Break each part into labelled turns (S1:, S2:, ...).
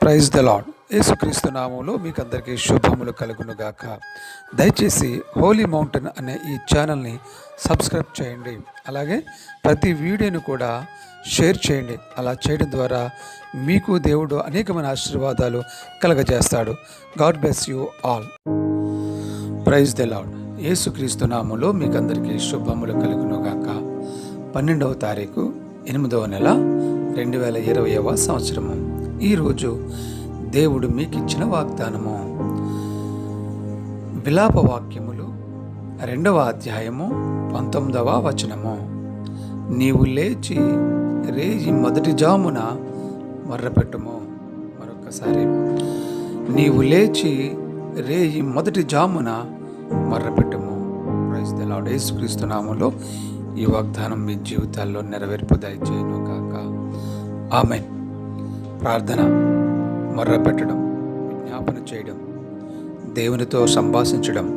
S1: Praise the Lord. యేసుక్రీస్తు నామంలో మీకు అందరికీ శుభములు కలుగునుగాక. దయచేసి హోలీ మౌంటైన్ అనే ఈ ఛానల్ని సబ్స్క్రైబ్ చేయండి. అలాగే ప్రతి వీడియోను కూడా షేర్ చేయండి. అలా చేయడం ద్వారా మీకు దేవుడు అనేకమైన ఆశీర్వాదాలు కలగజేస్తాడు. God bless you all. Praise the Lord. యేసుక్రీస్తు నామంలో మీకు అందరికీ శుభములు కలుగునుగాక. 12వ తారీఖు 8వ నెల 2020వ సంవత్సరము. ఈరోజు దేవుడు మీకు ఇచ్చిన వాగ్దానము విలాప వాక్యములు 2వ అధ్యాయము 19వ వచనము. నీవు లేచి రేయి మొదటి జామున మొర్రపెట్టుము. మరొకసారి, నీవు లేచి రేయి మొదటి జామున మొర్రపెట్టుము. Praise the lord. యేసుక్రీస్తు నామములో ఈ వాగ్దానం మీ జీవితాల్లో నెరవేర్పు దయచేయును గాక. ఆమేన్. ప్రార్థన, మొర్రపెట్టడం, విజ్ఞాపన చేయడం, దేవునితో సంభాషించడం,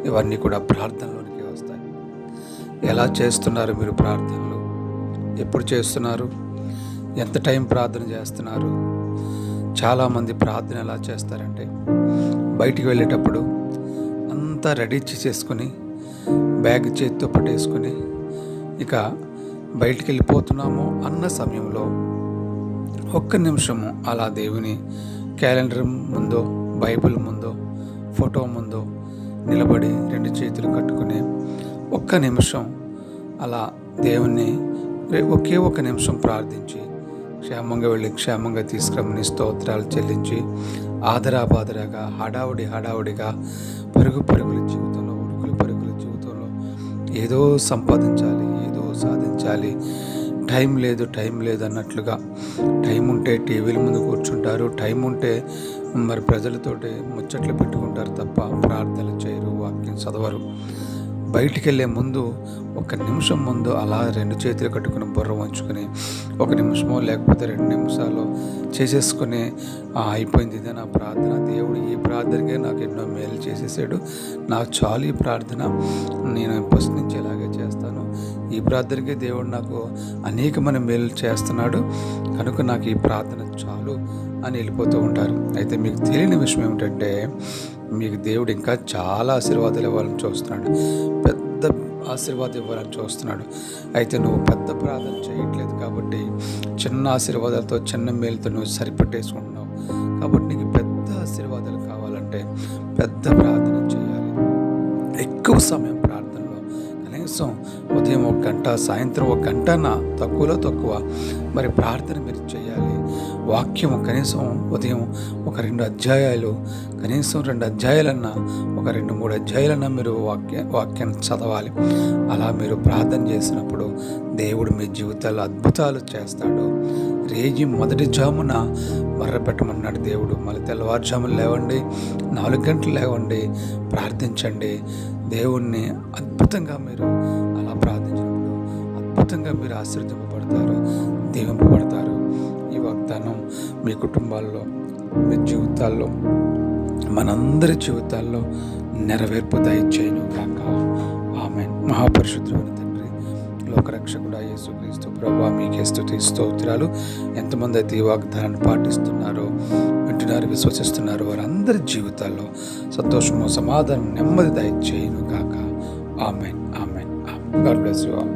S1: ఇవన్నీ కూడా ప్రార్థనలోనికి వస్తాయి. ఎలా చేస్తున్నారు మీరు ప్రార్థనలు? ఎప్పుడు చేస్తున్నారు? ఎంత టైం ప్రార్థన చేస్తున్నారు? చాలామంది ప్రార్థన ఎలా చేస్తారంటే, బయటికి వెళ్ళేటప్పుడు అంతా రెడీ చేసుకొని బ్యాగ్ చేతితో పట్టేసుకొని ఇక బయటికి వెళ్ళిపోతున్నాము అన్న సమయంలో ఒక్క నిమిషము అలా దేవుని క్యాలెండర్ ముందో, బైబిల్ ముందో, ఫోటో ముందో నిలబడి 2 చేతులు కట్టుకుని ఒక్క నిమిషం అలా దేవుణ్ణి ఒకే ఒక నిమిషం ప్రార్థించి క్షేమంగా వెళ్ళి క్షేమంగా తీసుకురమ్మని స్తోత్రాలు చెల్లించి ఆదరాబాదరాగా హడావుడిగా పరుగుల జీవితంలో, పరుగుల జీవితంలో ఏదో సంపాదించాలి, ఏదో సాధించాలి, టైం లేదు అన్నట్లుగా, టైం ఉంటే టీవీల ముందు కూర్చుంటారు, టైం ఉంటే మరి ప్రజలతోటి ముచ్చట్లు పెట్టుకుంటారు తప్ప ప్రార్థనలు చేయరు, వాక్యం చదవరు. బయటికి వెళ్ళే ముందు ఒక నిమిషం ముందు అలా 2 చేతులు కట్టుకుని బుర్ర వంచుకొని 1 నిమిషమో లేకపోతే 2 నిమిషాలు చేసేసుకుని అయిపోయింది ఇదే నా ప్రార్థన, దేవుడు ఈ ప్రార్థనకే నాకు ఎన్నో మేలు చేసేసాడు, నాకు చాలు ఈ ప్రార్థన, నేను ఫస్ట్ నుంచి ఇలాగే చేస్తాను, ఈ ప్రార్థనకే దేవుడు నాకు అనేకమైన మేలు చేస్తున్నాడు కనుక నాకు ఈ ప్రార్థన చాలు అని వెళ్ళిపోతూ ఉంటారు. అయితే మీకు తెలియని విషయం ఏమిటంటే, మీకు దేవుడు ఇంకా చాలా ఆశీర్వాదాలు ఇవ్వాలని చూస్తున్నాడు, పెద్ద ఆశీర్వాదం ఇవ్వాలని చూస్తున్నాడు. అయితే నువ్వు పెద్ద ప్రార్థన చేయట్లేదు కాబట్టి చిన్న ఆశీర్వాదాలతో, చిన్న మేలుతో నువ్వు సరిపెట్టేసుకుంటున్నావు. కాబట్టి నీకు పెద్ద ఆశీర్వాదాలు కావాలంటే పెద్ద ప్రార్థన చేయాలి. ఎక్కువ సమయం ప్రార్థనలో, కనీసం ఉదయం 1 గంట, సాయంత్రం 1 గంటన, తక్కువ మరి ప్రార్థన మీరు చేయాలి. వాక్యము కనీసం ఉదయం ఒక 2 అధ్యాయాలు, కనీసం 2 అధ్యాయాలన్నా, ఒక 2-3 అధ్యాయాలన్నా మీరు వాక్యాన్ని చదవాలి. అలా మీరు ప్రార్థన చేసినప్పుడు దేవుడు మీ జీవితాల్లో అద్భుతాలు చేస్తాడు. రేయి మొదటి జామున మొర్రపెట్టమన్నాడు దేవుడు. మళ్ళీ తెల్లవారుజామున లేవండి, 4 గంటలు లేవండి, ప్రార్థించండి. దేవుణ్ణి అద్భుతంగా మీరు అలా ప్రార్థించినప్పుడు అద్భుతంగా మీరు ఆశీర్వదింపబడతారు, దీవింపబడతారు. ఈ వాగ్దానం మీ కుటుంబాల్లో, మీ జీవితాల్లో, మనందరి జీవితాల్లో నెరవేర్పు దయచేయును గాక. ఆమేన్. మహాపరిశుద్ధుడైన తండ్రి, లోకరక్షకుడా యేసుక్రీస్తు ప్రభువా, మీకే స్తుతి స్తోత్రాలు. ఎంతమంది అయితే ఈ వాగ్దానాన్ని పాటిస్తున్నారో, వింటున్నారు, విశ్వసిస్తున్నారు, వారందరి జీవితాల్లో సంతోషము, సమాధానం, నెమ్మది దయచేయును గాక. Amen. God bless you all.